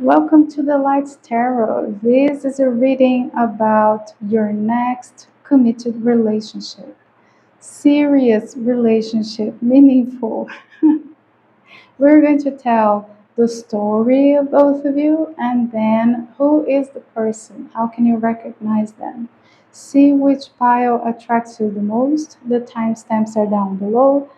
Welcome to the Lights Tarot. This is a reading about your next committed relationship. Serious relationship, meaningful. We're going to tell the story of both of you and then who is the person? How can you recognize them? See which pile attracts you the most. The timestamps are down below.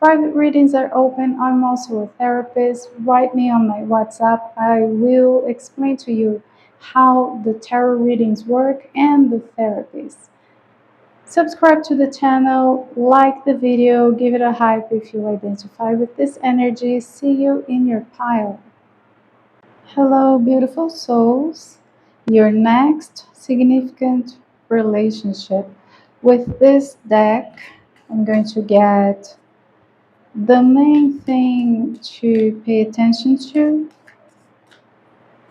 Private readings are open. I'm also a therapist. Write me on my WhatsApp. I will explain to you how the tarot readings work and the therapies. Subscribe to the channel, like the video, give it a hype if you identify with this energy. See you in your pile. Hello, beautiful souls. Your next significant relationship. With this deck, I'm going to get the main thing to pay attention to.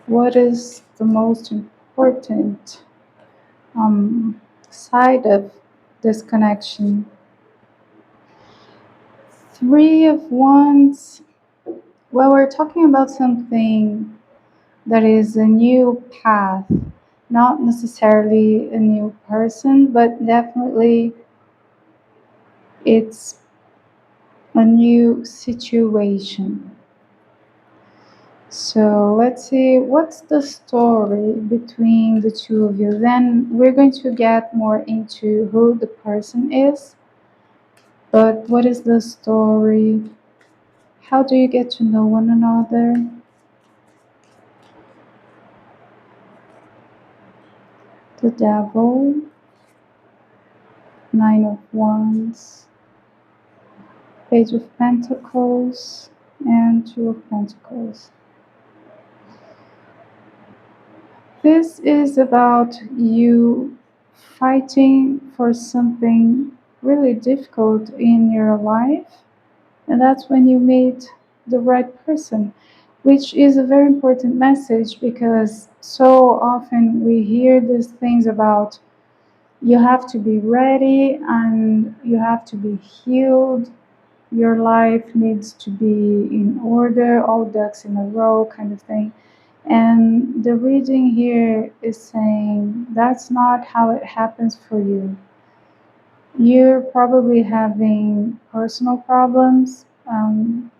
What is the most important side of this connection? Three of Wands. Well, we're talking about something that is a new path, not necessarily a new person, but definitely it's a new situation. So let's see what's the story between the two of you. Then we're going to get more into who the person is. But what is the story? How do you get to know one another? The Devil, Nine of Wands, Page of Pentacles, and Two of Pentacles. This is about you fighting for something really difficult in your life, and that's when you meet the right person, which is a very important message because so often we hear these things about you have to be ready and you have to be healed. Your life needs to be in order, all ducks in a row, kind of thing. And the reading here is saying that's not how it happens for you. You're probably having personal problems. I'm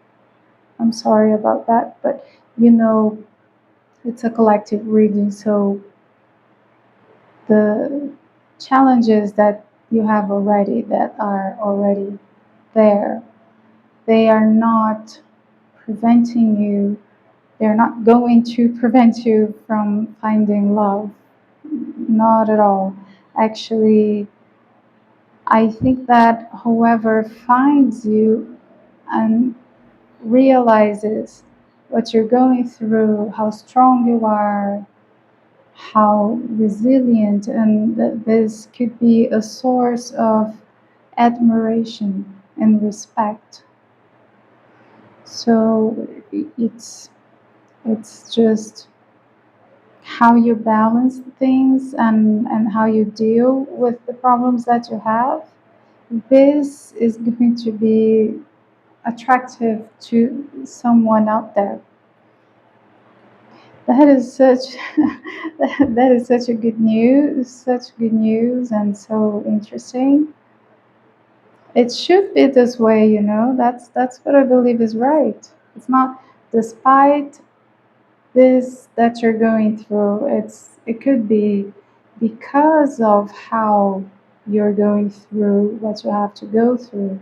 sorry about that, but it's a collective reading, so the challenges that you have already that are already there, they are not preventing you, they're not going to prevent you from finding love. Not at all. Actually, I think that whoever finds you and realizes what you're going through, how strong you are, how resilient, and this could be a source of admiration and respect. So it's just how you balance things and how you deal with the problems that you have. This is going to be attractive to someone out there. That is such that is such a such good news and so interesting. It should be this way, That's what I believe is right. It's not despite this that you're going through. It could be because of how you're going through what you have to go through.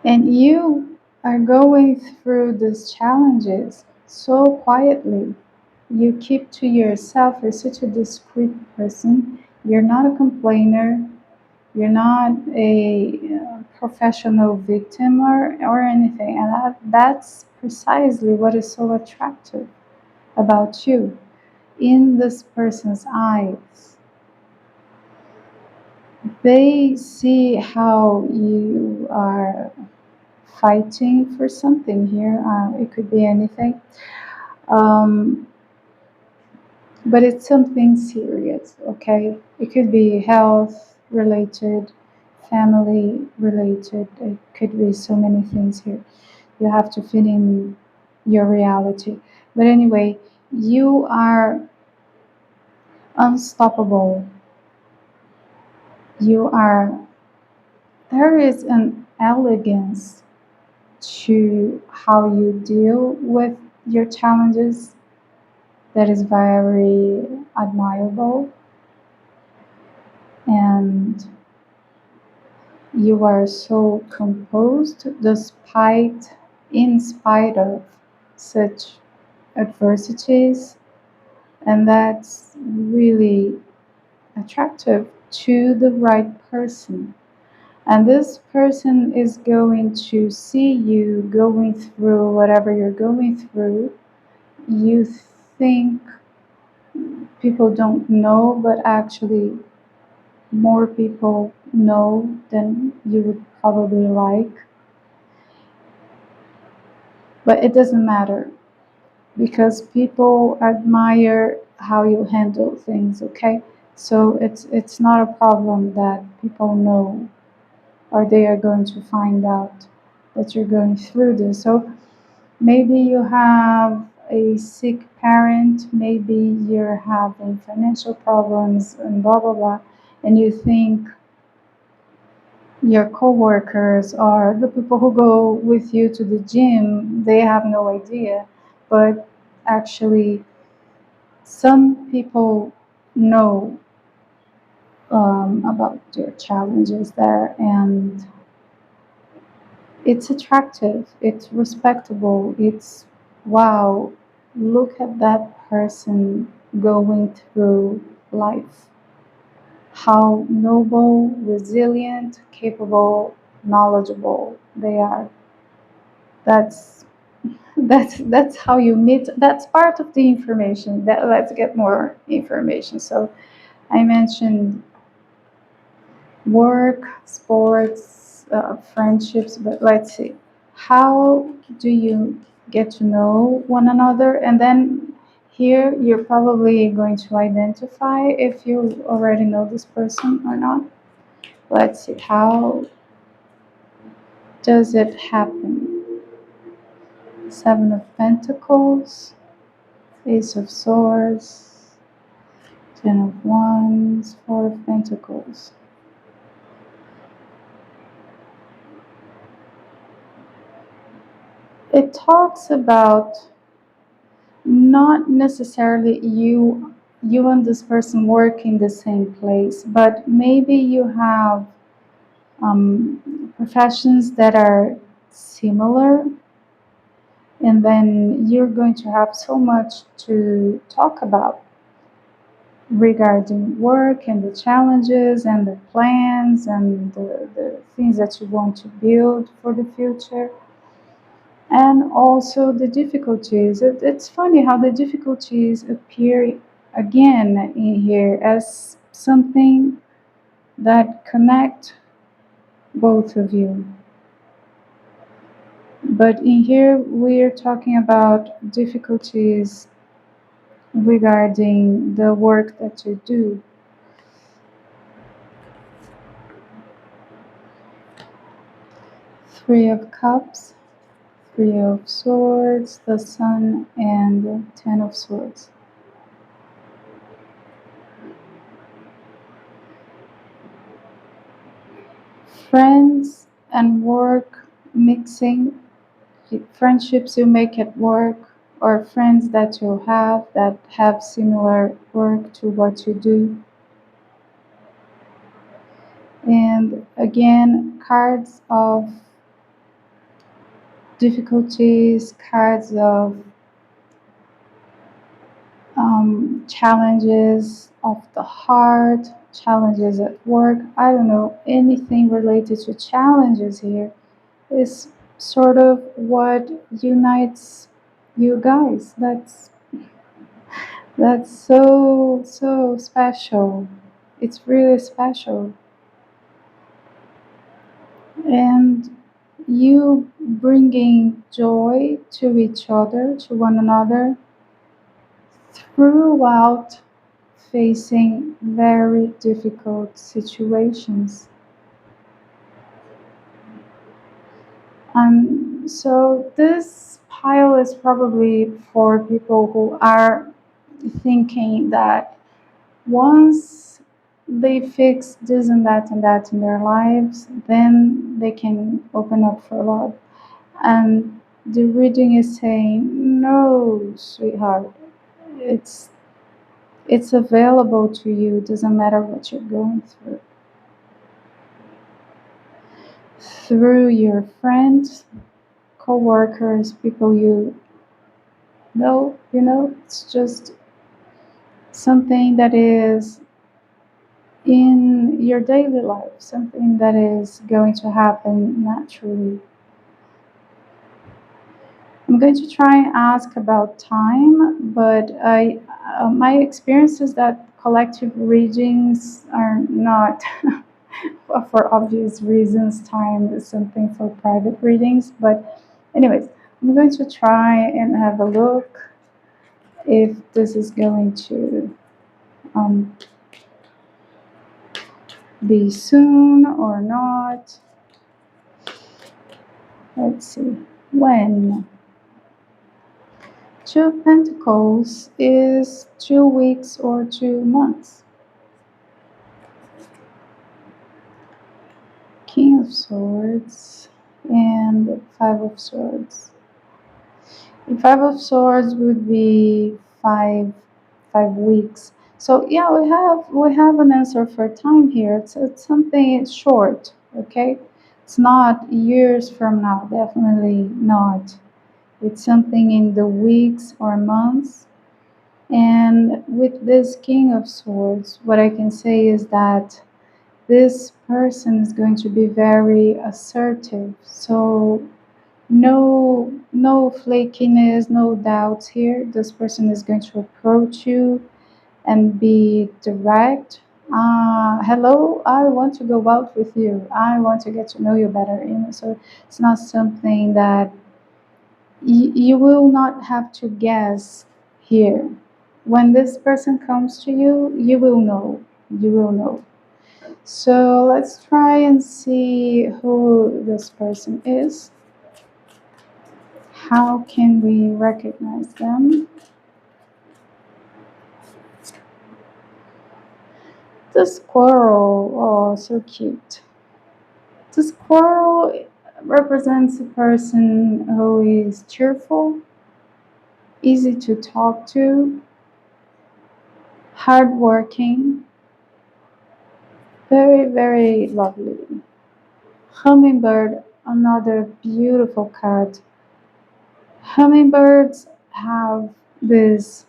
And you are going through these challenges so quietly. You keep to yourself. You're such a discreet person. You're not a complainer. You're not a professional victim or anything. And that's precisely what is so attractive about you in this person's eyes. They see how you are fighting for something here. It could be anything. But it's something serious, okay? It could be health related, family related. It could be so many things here. You have to fit in your reality. But anyway, you are unstoppable. You are, there is an elegance to how you deal with your challenges that is very admirable. And you are so composed in spite of such adversities, and that's really attractive to the right person. And this person is going to see you going through whatever you're going through. You think people don't know, but actually, more people know than you would probably like. But it doesn't matter because people admire how you handle things, okay? So it's not a problem that people know or they are going to find out that you're going through this. So maybe you have a sick parent, maybe you're having financial problems and blah blah blah, and you think your coworkers or the people who go with you to the gym, they have no idea. But actually, some people know about your challenges there, and it's attractive, it's respectable, it's wow, look at that person going through life. How noble, resilient, capable, knowledgeable they are. That's that's how you meet. That's part of the information. That let's get more information. So I mentioned work, sports, friendships, but let's see. How do you get to know one another? And then here you're probably going to identify if you already know this person or not. Let's see. How does it happen? Seven of Pentacles, Ace of Swords, Ten of Wands, Four of Pentacles. It talks about not necessarily you and this person work in the same place, but maybe you have professions that are similar, and then you're going to have so much to talk about regarding work and the challenges and the plans and the things that you want to build for the future. And also the difficulties. It's funny how the difficulties appear again in here as something that connect both of you. But in here we're talking about difficulties regarding the work that you do. Three of Cups, Three of Swords, the Sun, and Ten of Swords. Friends and work mixing, friendships you make at work, or friends that you have that have similar work to what you do. And again, cards of difficulties, cards of challenges of the heart, challenges at work. I don't know, anything related to challenges here is sort of what unites you guys. That's so special. It's really special. And you bringing joy to each other, to one another, throughout facing very difficult situations. So this pile is probably for people who are thinking that once they fix this and that in their lives, then they can open up for love. And the reading is saying, no, sweetheart, it's it's available to you. It doesn't matter what you're going through. Through your friends, co-workers, people you know, it's just something that is in your daily life, something that is going to happen naturally. I'm going to try and ask about time, but my experience is that collective readings are not, for obvious reasons. Time is something for private readings, but anyways, I'm going to try and have a look if this is going to um, be soon or not. Let's see. When? Two of Pentacles is 2 weeks or 2 months. King of Swords and Five of Swords. The Five of Swords would be 5 weeks. So yeah, we have an answer for time here. It's something short, okay? It's not years from now, definitely not. It's something in the weeks or months. And with this King of Swords, what I can say is that this person is going to be very assertive. So no flakiness, no doubts here. This person is going to approach you and be direct. Hello, I want to go out with you. I want to get to know you better. So it's not something that you will not have to guess here. When this person comes to you, you will know. You will know. So let's try and see who this person is. How can we recognize them? The squirrel, oh, so cute. The squirrel represents a person who is cheerful, easy to talk to, hardworking, very, very lovely. Hummingbird, another beautiful card. Hummingbirds have this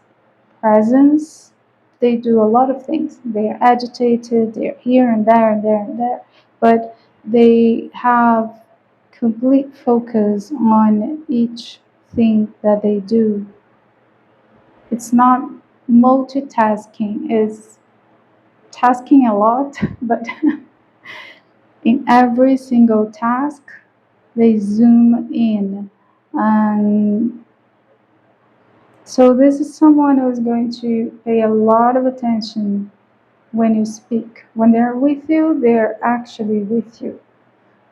presence. They do a lot of things. They are agitated, they're here and there and there and there, but they have complete focus on each thing that they do. It's not multitasking, it's tasking a lot, but in every single task, they zoom in. And so, this is someone who is going to pay a lot of attention when you speak. When they're with you, they're actually with you.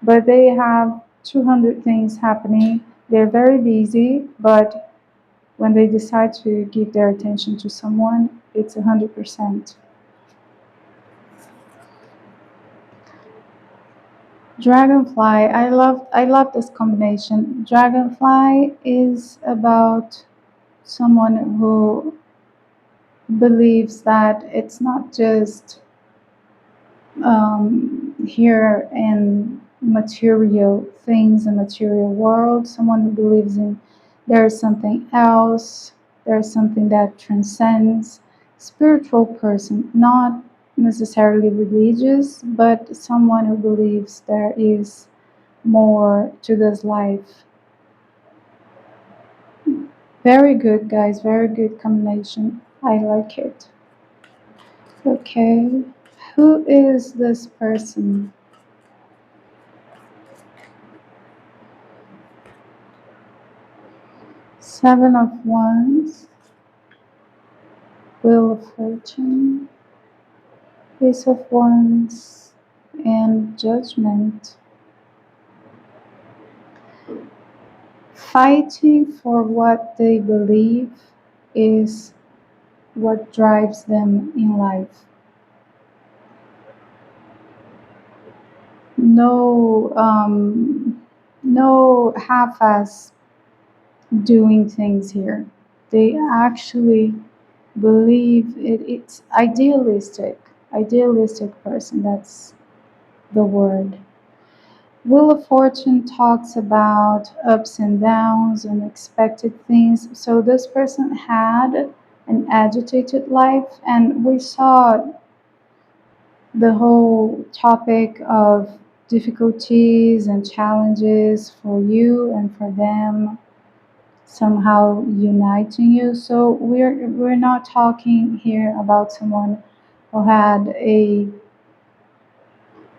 But they have 200 things happening. They're very busy, but when they decide to give their attention to someone, it's 100%. Dragonfly, I love this combination. Dragonfly is about someone who believes that it's not just here in material things and material world. Someone who believes in there's something else, there's something that transcends. Spiritual person, not necessarily religious, but someone who believes there is more to this life. Very good, guys, very good combination. I like it. Okay, who is this person? Seven of Wands, Wheel of Fortune, Ace of Wands, and Judgment. Fighting for what they believe is what drives them in life. No, no half-ass doing things here. They actually believe it's idealistic person. That's the word. Wheel of Fortune talks about ups and downs, unexpected things. So this person had an agitated life, and we saw the whole topic of difficulties and challenges for you and for them somehow uniting you. So we're not talking here about someone who had a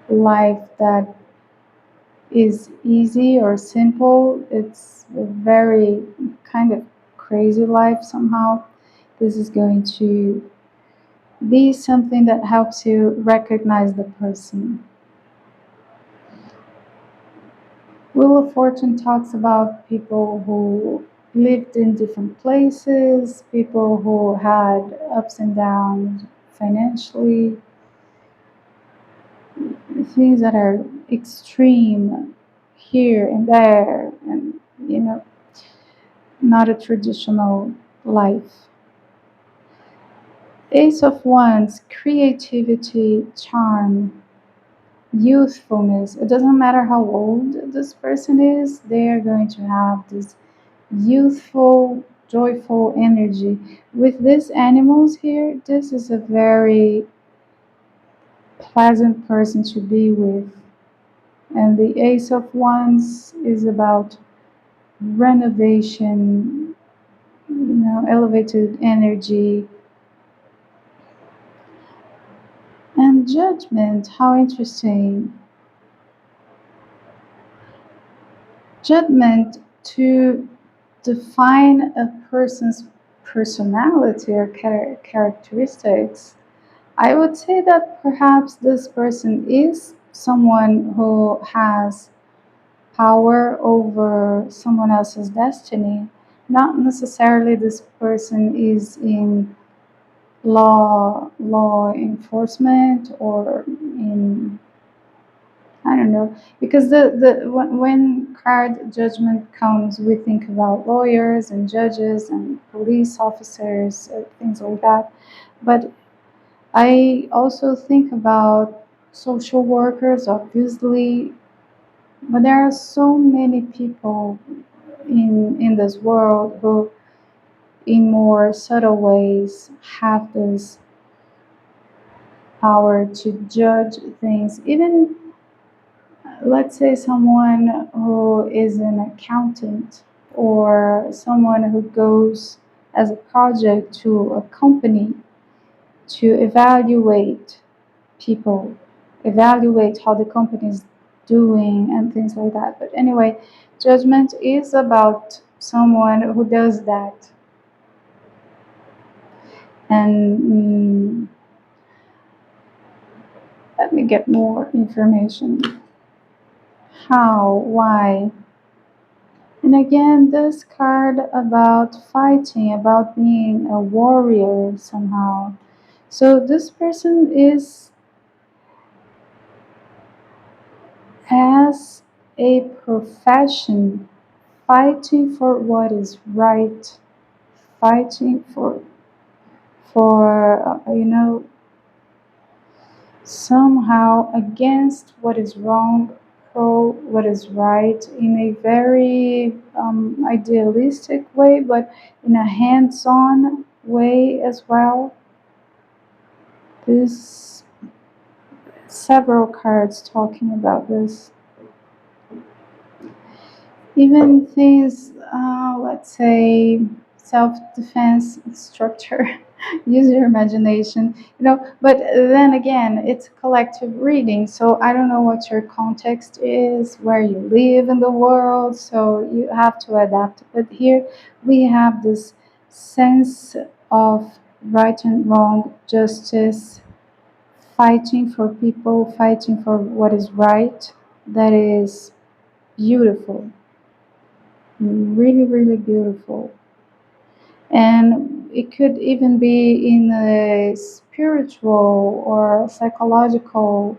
life that is easy or simple. It's a very kind of crazy life somehow. This is going to be something that helps you recognize the person. Wheel of Fortune talks about people who lived in different places, people who had ups and downs financially, things that are extreme here and there, and not a traditional life. Ace of Wands, creativity, charm, youthfulness. It doesn't matter how old this person is, they are going to have this youthful, joyful energy. With these animals here, this is a very pleasant person to be with. And the Ace of Wands is about renovation, elevated energy. And Judgment, how interesting. Judgment, to define a person's personality or characteristics, I would say that perhaps this person is someone who has power over someone else's destiny. Not necessarily this person is in law enforcement or in, I don't know, because when card Judgment comes, we think about lawyers and judges and police officers, things like that. But I also think about social workers, obviously, but there are so many people in this world who, in more subtle ways, have this power to judge things. Even, let's say, someone who is an accountant or someone who goes as a project to a company to evaluate people, evaluate how the company is doing and things like that. But anyway, Judgment is about someone who does that. And let me get more information. How? Why? And again, this card about fighting, about being a warrior somehow. So this person has a profession, fighting for what is right, fighting for somehow against what is wrong, pro what is right, in a very idealistic way, but in a hands-on way as well. There's several cards talking about this. Even things, let's say, self-defense structure. Use your imagination, but then again, it's a collective reading, so I don't know what your context is, where you live in the world, so you have to adapt. But here we have this sense of right and wrong, justice, fighting for people, fighting for what is right. That is beautiful. Really, really beautiful. And it could even be in a spiritual or psychological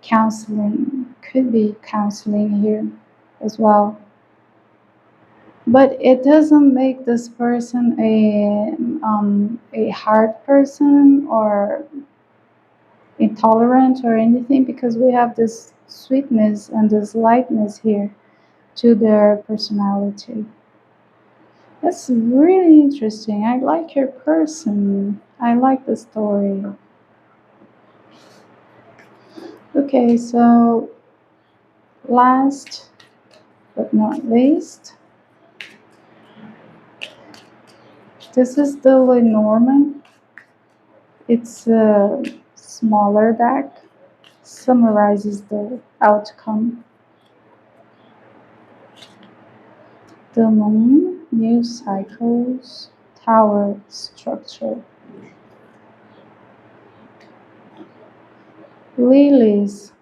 counseling. Could be counseling here as well. But it doesn't make this person a hard person or intolerant or anything, because we have this sweetness and this lightness here to their personality. That's really interesting. I like your person. I like the story. Okay, so last but not least, this is the Lenormand. It's a smaller deck, summarizes the outcome. The moon, new cycles, tower structure. Lilies,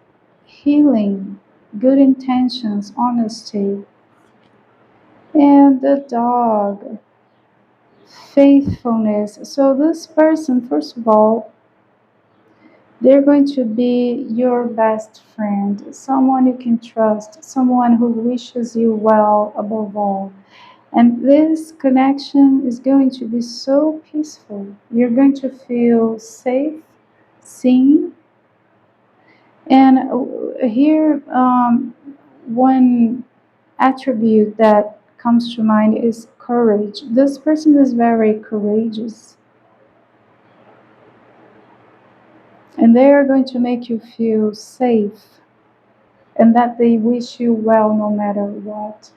healing, good intentions, honesty. And the dog, faithfulness. So this person, first of all, they're going to be your best friend, someone you can trust, someone who wishes you well above all. And this connection is going to be so peaceful. You're going to feel safe, seen. And here, one attribute that comes to mind is courage. This person is very courageous, and they are going to make you feel safe and that they wish you well no matter what.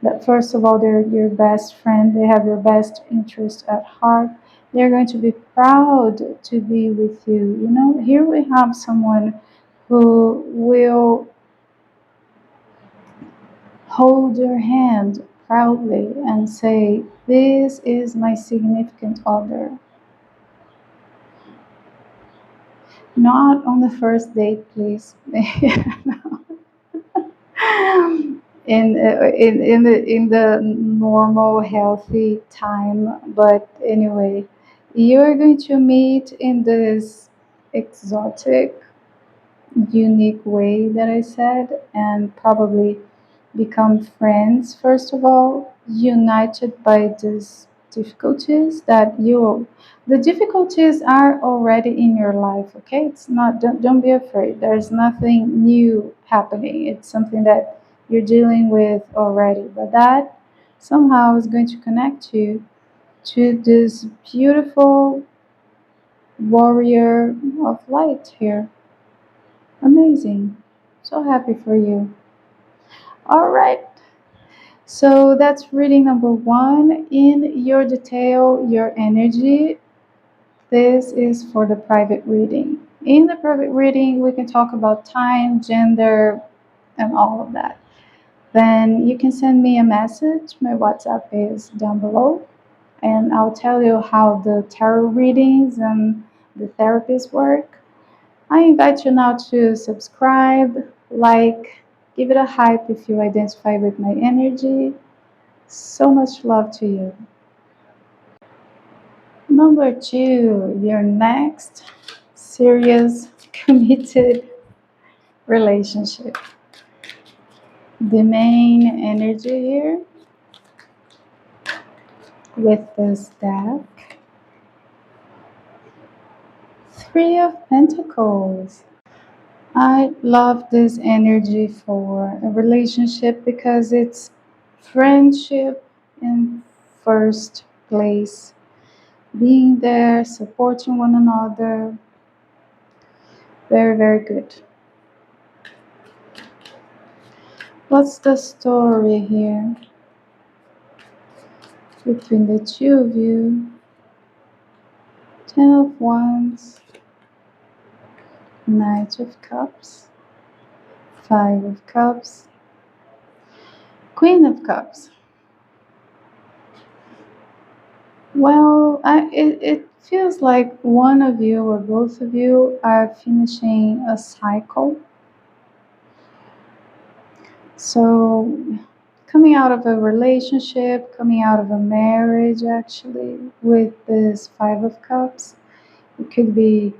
That first of all, they're your best friend, they have your best interest at heart. They're going to be proud to be with you. You know, here we have someone who will hold your hand proudly and say, "This is my significant other." Not on the first date, please. In the normal healthy time, but anyway, you're going to meet in this exotic, unique way that I said, and probably become friends, first of all, united by these difficulties that you the difficulties are already in your life. Okay, it's not, don't be afraid, there's nothing new happening, it's something that you're dealing with already, but that somehow is going to connect you to this beautiful warrior of light here. Amazing. So happy for you. All right. So that's reading number one. In your detail, your energy. This is for the private reading. In the private reading, we can talk about time, gender, and all of that. Then you can send me a message. My WhatsApp is down below, and I'll tell you how the tarot readings and the therapies work. I invite you now to subscribe, like, give it a hype if you identify with my energy. So much love to you. Number two, your next serious, committed relationship. The main energy here with this deck. Three of Pentacles. I love this energy for a relationship because it's friendship in first place. Being there, supporting one another. Very, very good. What's the story here between the two of you? Ten of Wands, Knight of Cups, Five of Cups, Queen of Cups. Well, it feels like one of you or both of you are finishing a cycle. So coming out of a relationship, coming out of a marriage, actually, with this Five of Cups. It could be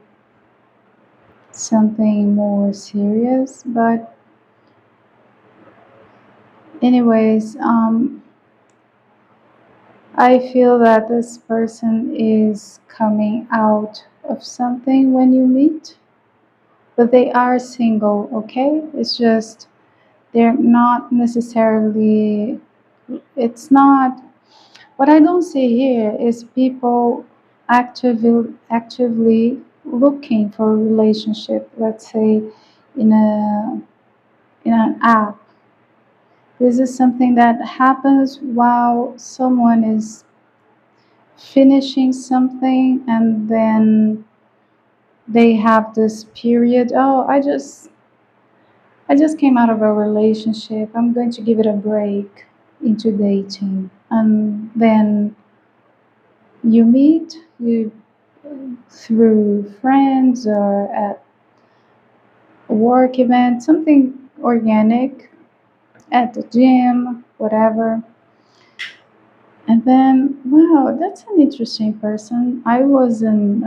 something more serious, but anyways, I feel that this person is coming out of something when you meet, but they are single, okay? It's just they're not necessarily, it's not, what I don't see here is people actively looking for a relationship, let's say in an app. This is something that happens while someone is finishing something and then they have this period, oh, I just came out of a relationship, I'm going to give it a break into dating. And then you meet you through friends or at a work event, something organic, at the gym, whatever. And then, wow, that's an interesting person. I wasn't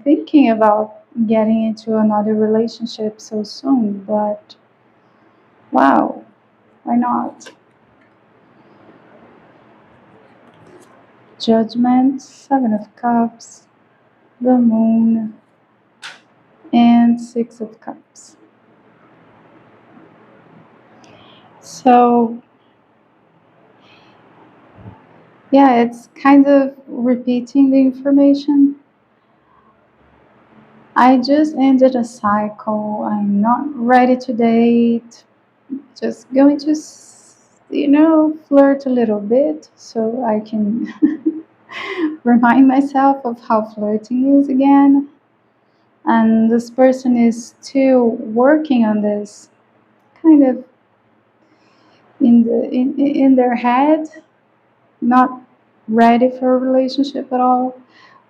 thinking about getting into another relationship so soon, but wow, why not? Judgment, Seven of Cups, the Moon, and Six of Cups. So, yeah, it's kind of repeating the information. I just ended a cycle. I'm not ready to date. Just going to, flirt a little bit so I can remind myself of how flirting is again. And this person is still working on this, kind of in their head, not ready for a relationship at all.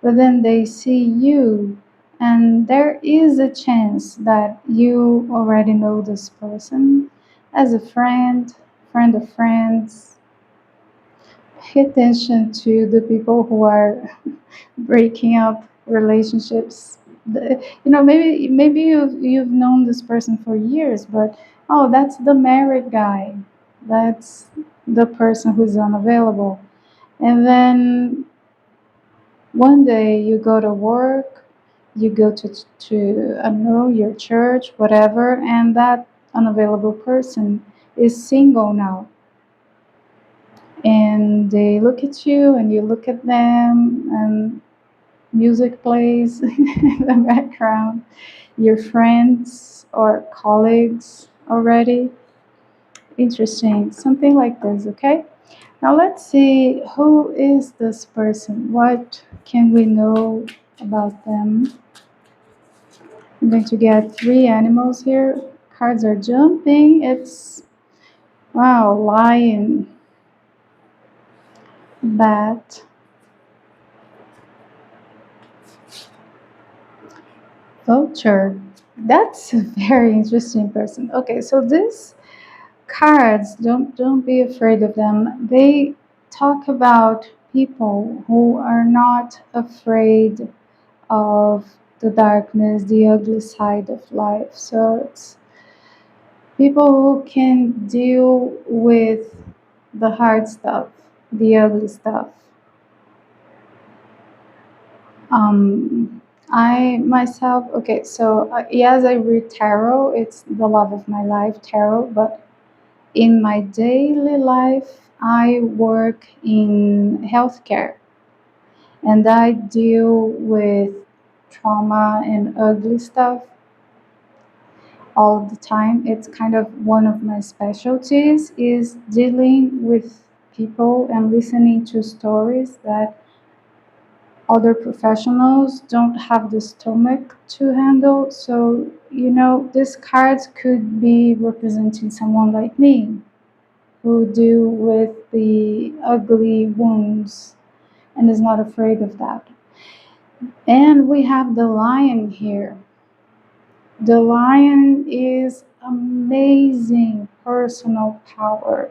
But then they see you, and there is a chance that you already know this person as a friend of friends. Pay attention to the people who are breaking up relationships. Maybe you've known this person for years, but oh, that's the married guy. That's the person who's unavailable. And then one day you go to work, you go to I don't know, your church, whatever, and that unavailable person is single now. And they look at you and you look at them, and music plays in the background. Your friends or colleagues already. Interesting. Something like this, okay? Now let's see, who is this person? What can we know about them? I'm going to get three animals here. Cards are jumping. It's, wow, lion, bat, vulture. That's a very interesting person. Okay, so this cards, don't be afraid of them. They talk about people who are not afraid of the darkness, the ugly side of life. So it's people who can deal with the hard stuff, the ugly stuff. Um, I myself, okay, so yes, I read tarot. It's the love of my life, tarot. But in my daily life, I work in healthcare, and I deal with trauma and ugly stuff all the time. It's kind of one of my specialties is dealing with people and listening to stories that other professionals don't have the stomach to handle. So, these cards could be representing someone like me who deal with the ugly wounds and is not afraid of that. And we have the lion here. The lion is amazing. personal power.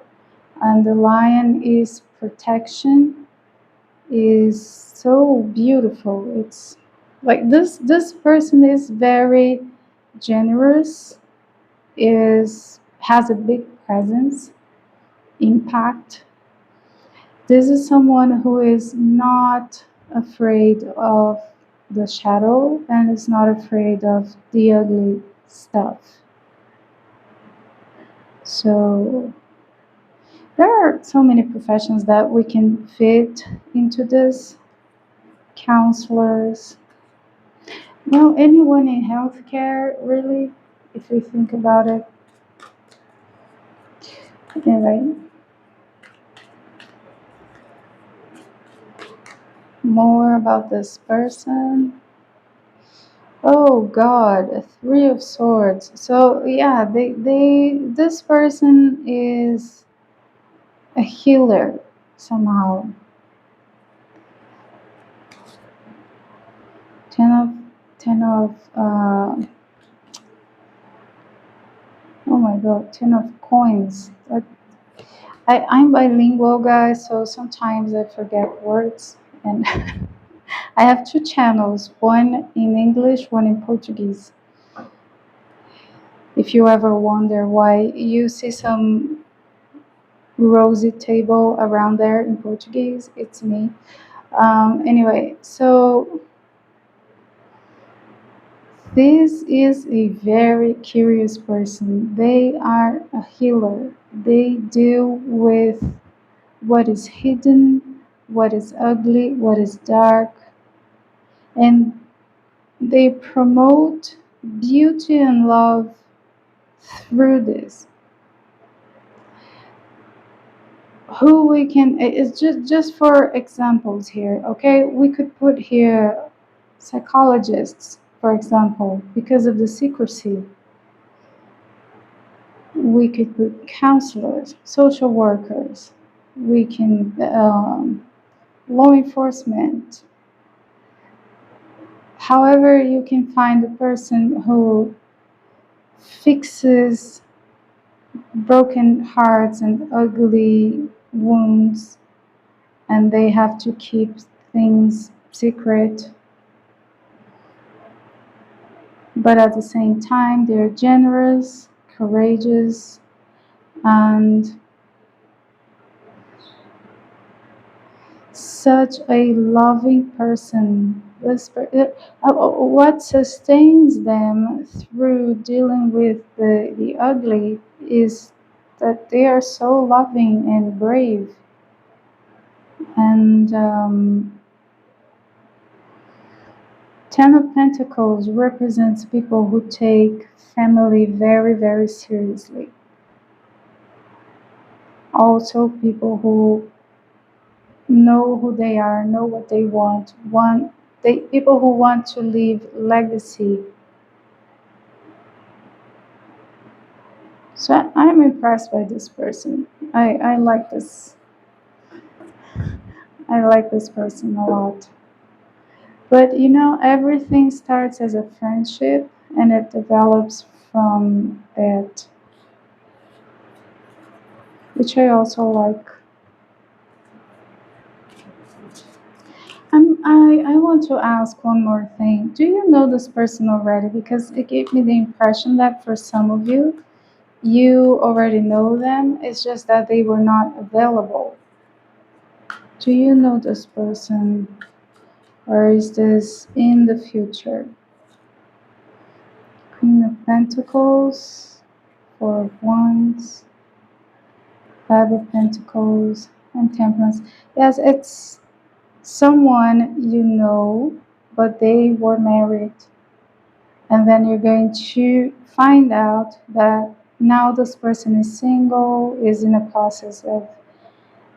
And the lion is protection, is so beautiful. It's like this person is very generous, is has a big presence, impact. This is someone who is not afraid of the shadow and is not afraid of the ugly stuff. So there are so many professions that we can fit into this. Counselors, well, anyone in healthcare, really, if we think about it. Anyway, more about this person. Oh God, a Three of Swords. So yeah, this person is a healer somehow. Ten of, ten of, oh my God, ten of coins. I'm bilingual, guys, so sometimes I forget words, and I have two channels, one in English, one in Portuguese. If you ever wonder why you see some rosy table around there in Portuguese, it's me. Anyway, so this is a very curious person. They are a healer. They deal with what is hidden, what is ugly, what is dark, and they promote beauty and love through this. Who we can, it's just for examples here, okay? We could put here psychologists, for example, because of the secrecy. We could put counselors, social workers, we can law enforcement. However, you can find a person who fixes broken hearts and ugly wounds, and they have to keep things secret. But at the same time, they're generous, courageous, and such a loving person. What sustains them through dealing with the ugly is that they are so loving and brave. And Ten of Pentacles represents people who take family very, very seriously. Also, people who know who they are, know what they want people who want to leave legacy. So I'm impressed by this person. I like this. I like this person a lot. But you know, everything starts as a friendship and it develops from that, which I also like. I want to ask one more thing. Do you know this person already? Because it gave me the impression that for some of you, you already know them. It's just that they were not available. Do you know this person? Or is this in the future? Queen of Pentacles, Four of Wands, Five of Pentacles, and Temperance. Yes, it's someone you know, but they were married. And then you're going to find out that now this person is single, is in a process of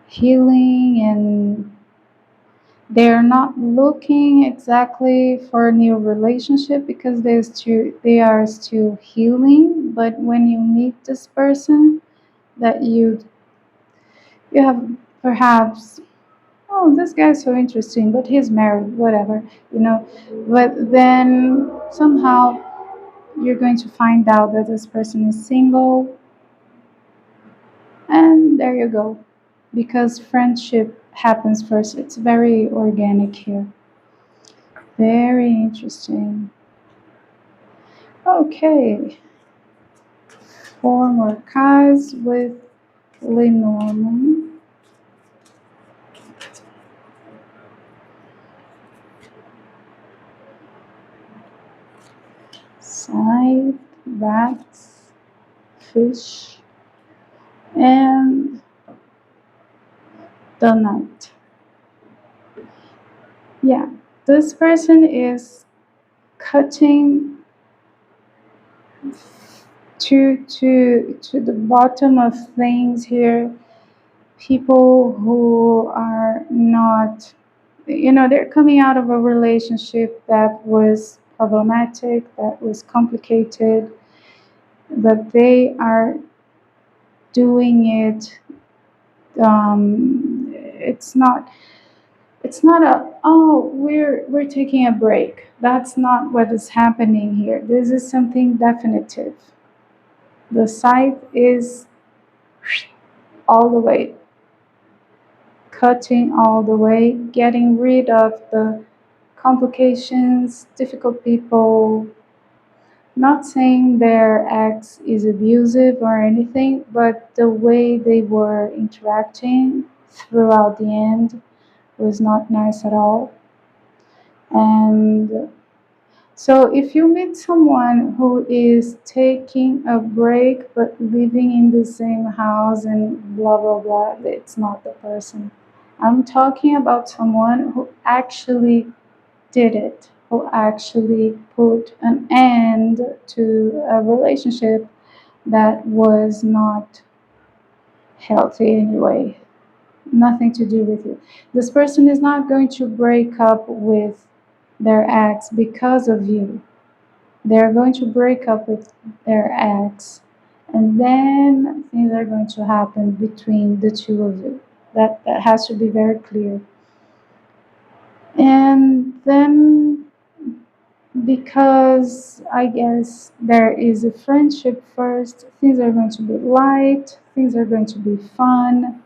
healing, and they're not looking exactly for a new relationship because they are still healing. But when you meet this person, that you have perhaps, oh, this guy's so interesting, but he's married, whatever, you know. But then somehow you're going to find out that this person is single, And there you go. Because friendship happens first. It's very organic here. Very interesting. Okay. Four more cards with Lenormand. Side, rats, fish, and the knight. Yeah, this person is cutting to the bottom of things here. People who are not, they're coming out of a relationship that was problematic, that was complicated, but they are doing it. It's not a, oh, we're taking a break. That's not what is happening here. This is something definitive. The scythe is all the way, cutting all the way, getting rid of the complications, difficult people. Not saying their ex is abusive or anything, but the way they were interacting throughout the end was not nice at all. And so if you meet someone who is taking a break but living in the same house and blah blah blah, it's not the person. I'm talking about someone who actually did it, who actually put an end to a relationship that was not healthy anyway. Nothing to do with you. This person is not going to break up with their ex because of you. They're going to break up with their ex, and then things are going to happen between the two of you. That has to be very clear. And then, because I guess there is a friendship first, things are going to be light, things are going to be fun,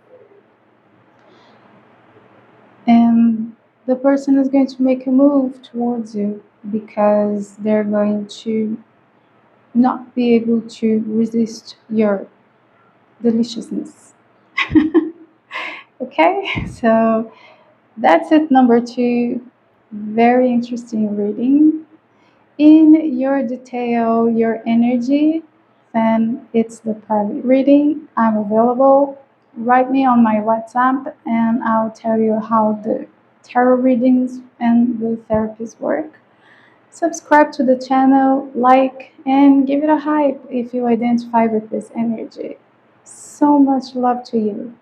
and the person is going to make a move towards you because they're going to not be able to resist your deliciousness. Okay, so that's it, number two. Very interesting reading. In your detail, your energy, then it's the private reading. I'm available. Write me on my WhatsApp and I'll tell you how the tarot readings and the therapies work. Subscribe to the channel, like, and give it a hype if you identify with this energy. So much love to you.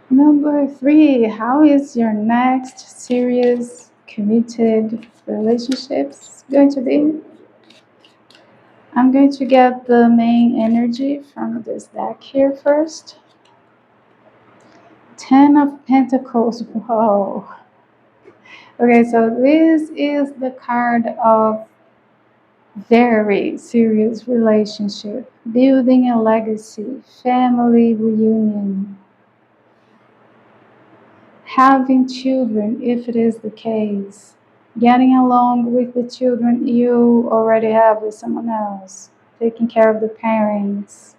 Number three, how is your next serious, committed relationships going to be? I'm going to get the main energy from this deck here first. Ten of Pentacles. Whoa. Okay, so this is the card of very serious relationship, building a legacy, family reunion, having children if it is the case, getting along with the children you already have with someone else, taking care of the parents.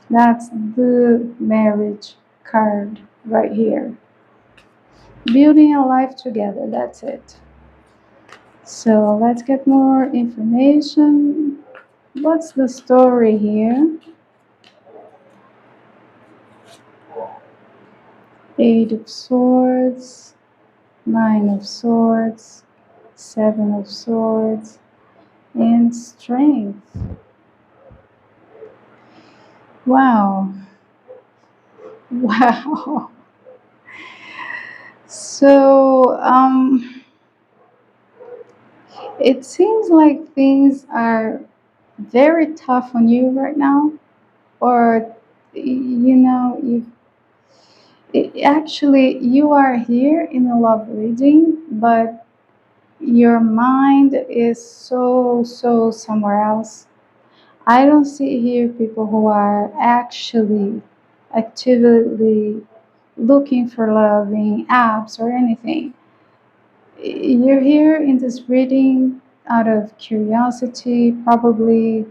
That's the marriage card right here. Building a life together, that's it. So let's get more information. What's the story here? Eight of Swords, Nine of Swords, Seven of Swords, and Strength. Wow. Wow. So, it seems like things are very tough on you right now, or actually you are here in a love reading, but your mind is so somewhere else. I don't see here people who are actually actively looking for love in apps or anything. You're here in this reading out of curiosity, probably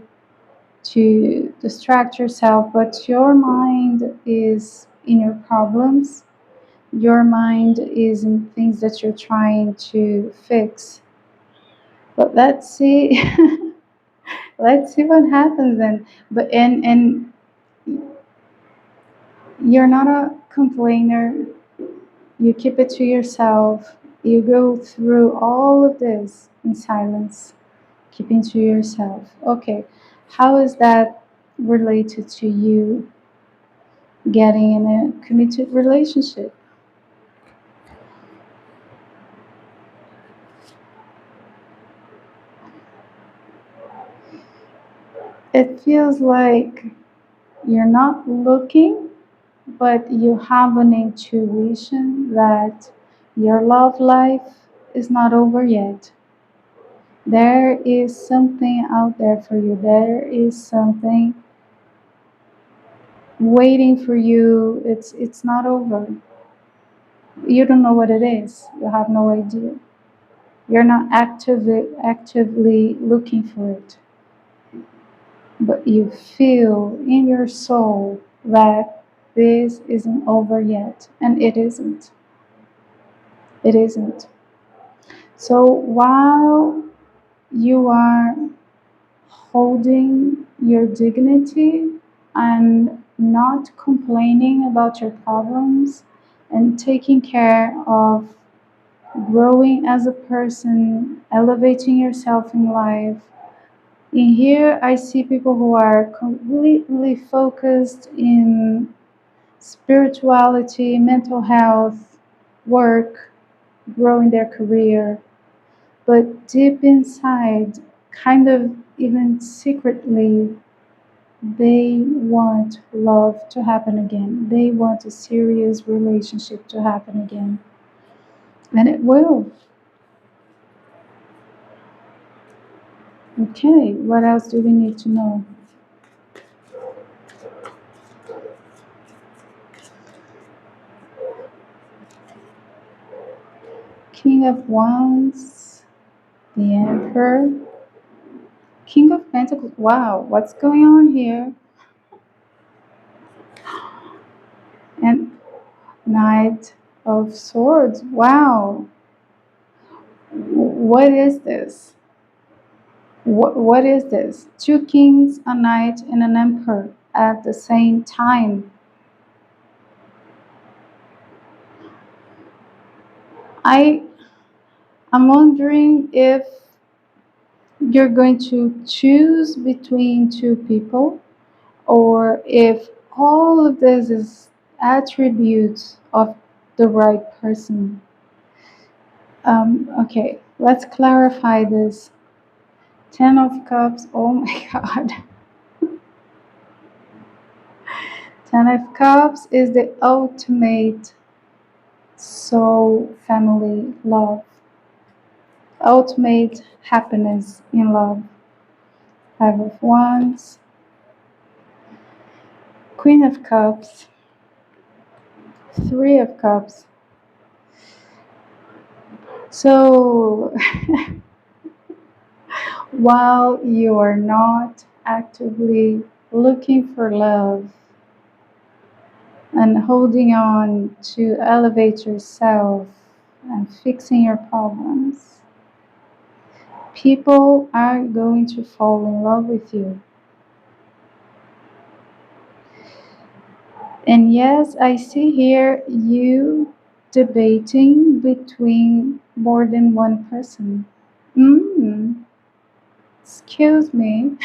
to distract yourself, but your mind is in your problems. Your mind is in things that you're trying to fix. But let's see, let's see what happens then. But and you're not a complainer. You keep it to yourself. You go through all of this in silence, keeping to yourself. Okay, how is that related to you getting in a committed relationship? It feels like you're not looking, but you have an intuition that your love life is not over yet. There is something out there for you. There is something waiting for you. It's not over. You don't know what it is. You have no idea. You're not actively looking for it, but you feel in your soul that this isn't over yet, and it isn't. It isn't. So while you are holding your dignity and not complaining about your problems and taking care of growing as a person, elevating yourself in life. In here, I see people who are completely focused in spirituality, mental health, work, growing their career, but deep inside, kind of even secretly, they want love to happen again. They want a serious relationship to happen again. And it will. Okay, what else do we need to know? King of Wands, the Emperor, King of Pentacles. Wow, what's going on here? And Knight of Swords. Wow, what is this? What is this? Two kings, a knight, and an emperor at the same time. I am wondering if you're going to choose between two people, or if all of this is attributes of the right person. Okay, let's clarify this. Ten of Cups, oh my god. Ten of Cups is the ultimate soul, family, love. Ultimate happiness in love. Five of Wands, Queen of Cups, Three of Cups. So while you are not actively looking for love and holding on to elevate yourself and fixing your problems, people are going to fall in love with you. And yes, I see here you debating between more than one person. Mm, excuse me.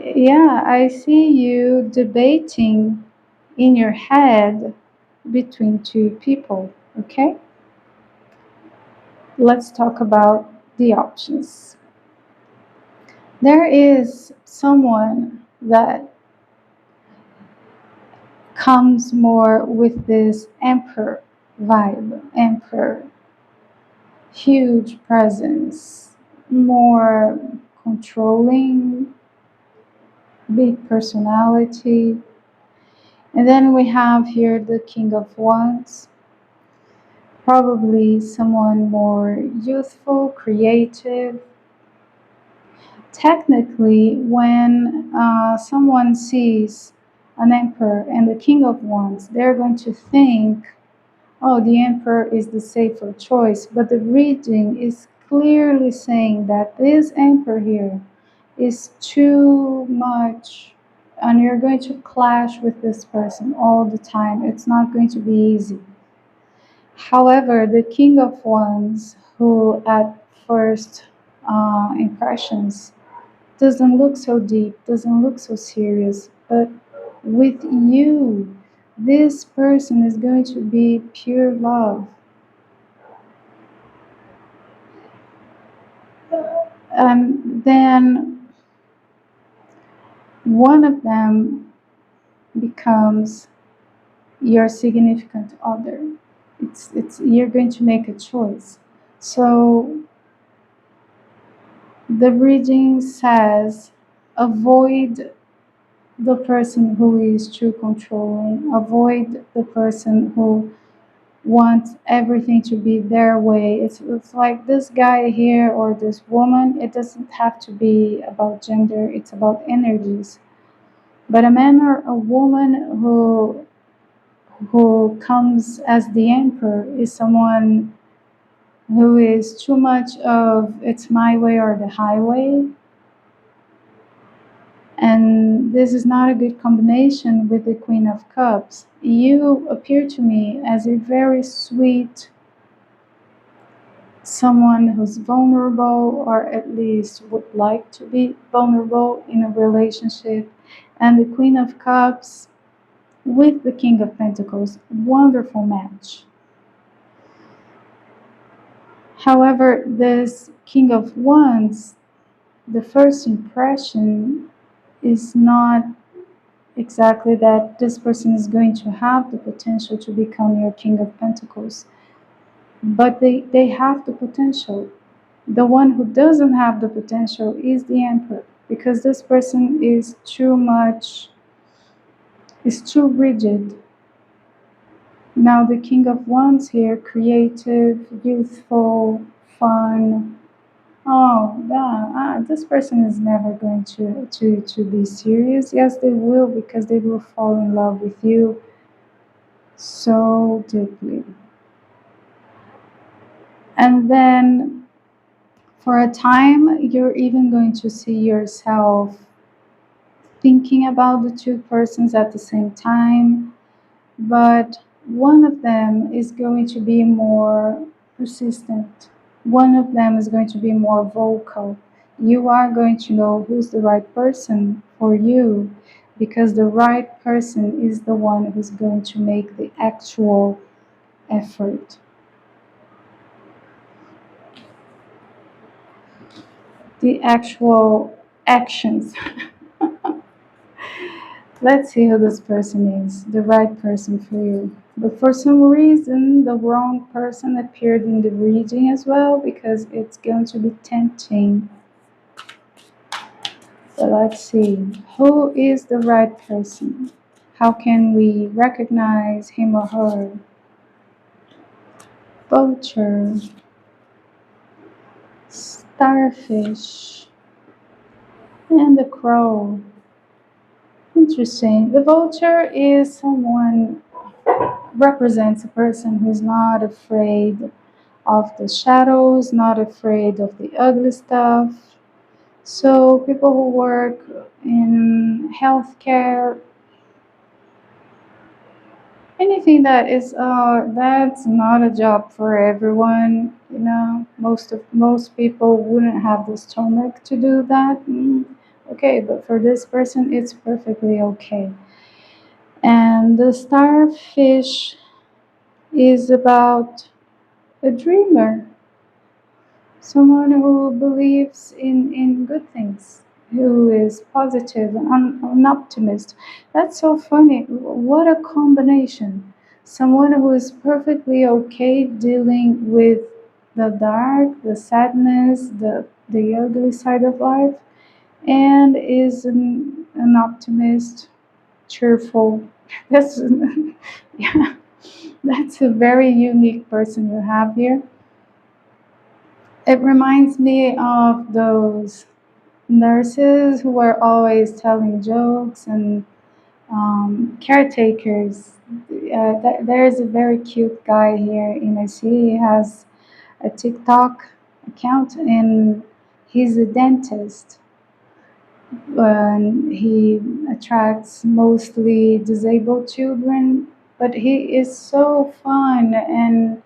Yeah, I see you debating in your head between two people. Okay, let's talk about the options. There is someone that comes more with this emperor vibe, emperor, huge presence, more controlling, big personality. And then we have here the King of Wands, probably someone more youthful, creative. Technically, when someone sees an emperor and the King of Wands, they're going to think, oh, the emperor is the safer choice. But the reading is clearly saying that this emperor here is too much, and you're going to clash with this person all the time. It's not going to be easy. However, the King of Wands, who at first impressions doesn't look so deep, doesn't look so serious, but with you, this person is going to be pure love. Then one of them becomes your significant other. It's you're going to make a choice. So the reading says avoid the person who is too controlling, avoid the person who wants everything to be their way. It's like this guy here or this woman, it doesn't have to be about gender, it's about energies. But a man or a woman who comes as the emperor is someone who is too much of it's my way or the highway. And this is not a good combination with the Queen of Cups. You appear to me as a very sweet someone who's vulnerable, or at least would like to be vulnerable in a relationship. And the Queen of Cups with the King of Pentacles, wonderful match. However, this King of Wands, the first impression is not exactly that this person is going to have the potential to become your King of Pentacles. But they have the potential. The one who doesn't have the potential is the Emperor, because this person is too rigid. Now the King of Wands here, creative, youthful, fun. Oh, this person is never going to be serious. Yes, they will, because they will fall in love with you so deeply. And then for a time, you're even going to see yourself thinking about the two persons at the same time, but one of them is going to be more persistent. One of them is going to be more vocal. You are going to know who's the right person for you, because the right person is the one who's going to make the actual effort. The actual actions. Let's see who this person is, the right person for you. But for some reason, the wrong person appeared in the reading as well, because it's going to be tempting. So let's see, who is the right person? How can we recognize him or her? Vulture, starfish, and the crow. Interesting. The vulture is someone, represents a person who's not afraid of the shadows, not afraid of the ugly stuff. So people who work in healthcare, anything that is that's not a job for everyone. You know, most people wouldn't have the stomach to do that. Okay, but for this person, it's perfectly okay. And the starfish is about a dreamer, someone who believes in good things, who is positive and an optimist. That's so funny. What a combination. Someone who is perfectly okay dealing with the dark, the sadness, the ugly side of life, and is an optimist, cheerful. That's yeah, that's a very unique person you have here. It reminds me of those nurses who are always telling jokes and caretakers. There's a very cute guy here in IC. He has a TikTok account and he's a dentist. He attracts mostly disabled children, but he is so fun and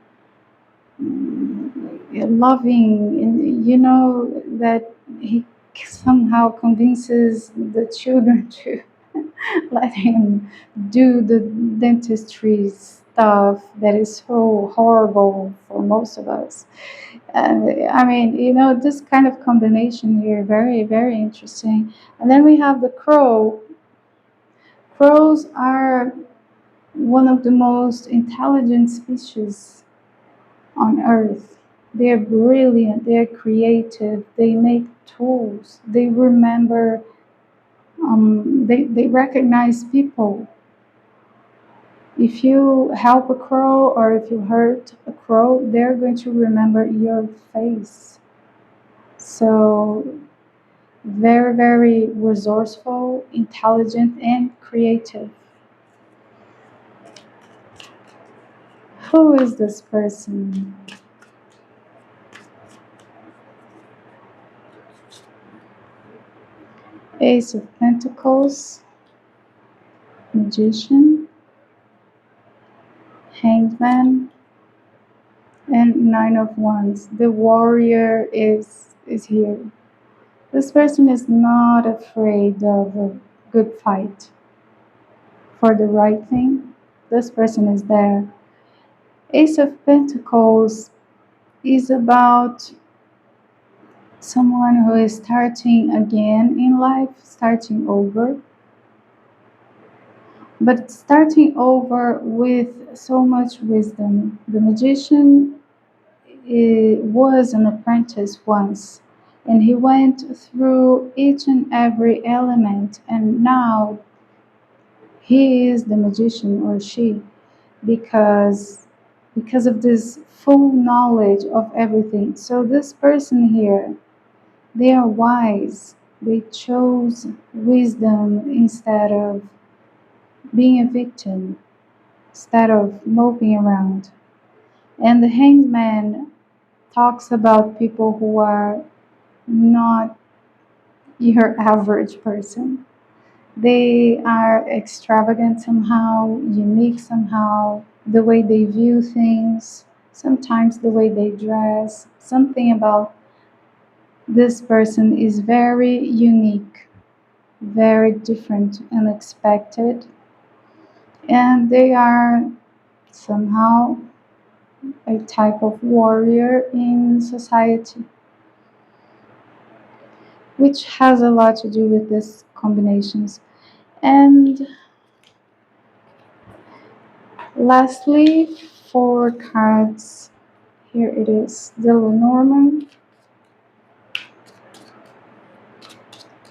loving, and you know that he somehow convinces the children to let him do the dentistry stuff that is so horrible for most of us. I mean, you know, this kind of combination here, very, very interesting. And then we have the crow. Crows are one of the most intelligent species on Earth. They're brilliant, they're creative, they make tools, they remember, they recognize people. If you help a crow or if you hurt a crow, they're going to remember your face. So, very, very resourceful, intelligent, and creative. Who is this person? Ace of Pentacles, Magician, Hanged Man, and Nine of Wands. The warrior is here. This person is not afraid of a good fight for the right thing. This person is there. Ace of Pentacles is about someone who is starting again in life, starting over, but starting over with so much wisdom. The magician was an apprentice once, and he went through each and every element, and now he is the magician or she because of this full knowledge of everything. So this person here, they are wise. They chose wisdom instead of being a victim, instead of moping around. And the hanged man talks about people who are not your average person. They are extravagant somehow, unique somehow, the way they view things, sometimes the way they dress. Something about this person is very unique, very different, unexpected, and they are somehow a type of warrior in society, which has a lot to do with these combinations. And lastly, four cards. Here it is, the Lenormand.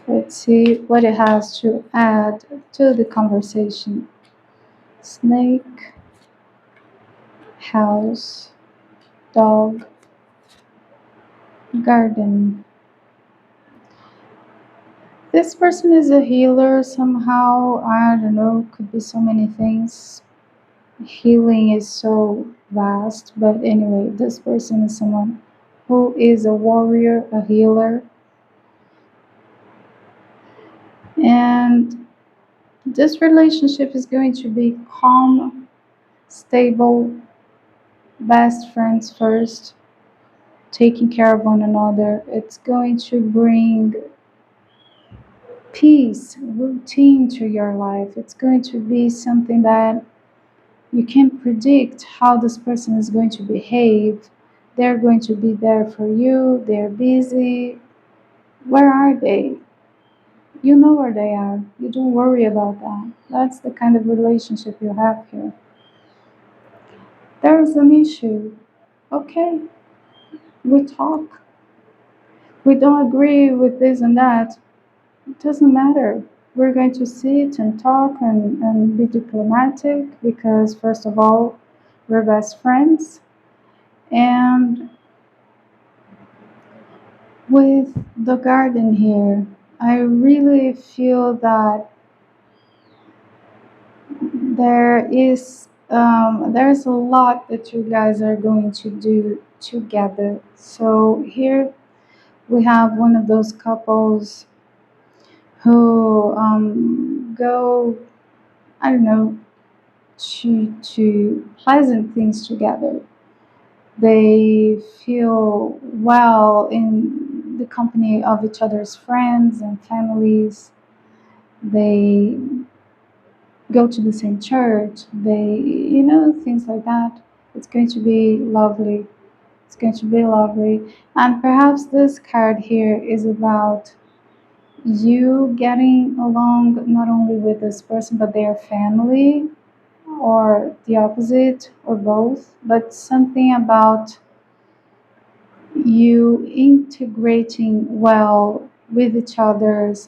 Let's see what it has to add to the conversation. Snake, house, dog, garden. This person is a healer somehow. I don't know, could be so many things. Healing is so vast, but anyway, this person is someone who is a warrior, a healer, and this relationship is going to be calm, stable, best friends first, taking care of one another. It's going to bring peace, routine to your life. It's going to be something that you can't predict how this person is going to behave. They're going to be there for you. They're busy. Where are they? You know where they are. You don't worry about that. That's the kind of relationship you have here. There is an issue. Okay, we talk. we don't agree with this and that. It doesn't matter. We're going to sit and talk and be diplomatic because, first of all, we're best friends. And with the garden here, I really feel that there's a lot that you guys are going to do together. So here we have one of those couples who go, I don't know, to pleasant things together. They feel well in the company of each other's friends and families. They go to the same church. Things like that. It's going to be lovely. It's going to be lovely. And perhaps this card here is about you getting along not only with this person but their family, or the opposite, or both, but something about you integrating well with each other's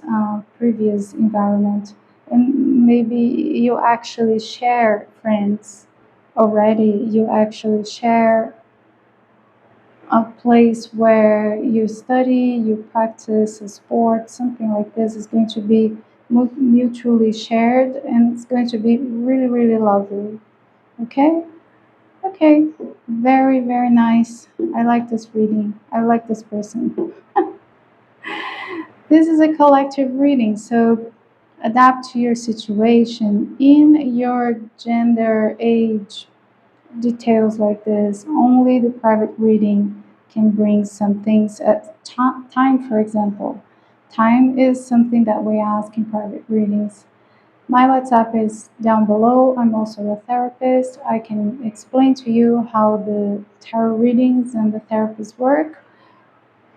previous environment. And maybe you actually share friends already, you actually share a place where you study, you practice a sport, something like this is going to be mutually shared, and it's going to be really, really lovely. Okay? Okay. Very, very nice. I like this reading. I like this person. This is a collective reading, so adapt to your situation. In your gender, age, details like this, only the private reading can bring some things at time, for example. Time is something that we ask in private readings. My WhatsApp is down below. I'm also a therapist. I can explain to you how the tarot readings and the therapists work.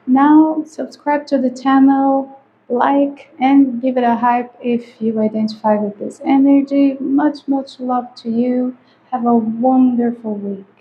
Now, subscribe to the channel, like, and give it a hype if you identify with this energy. Much, much love to you. Have a wonderful week.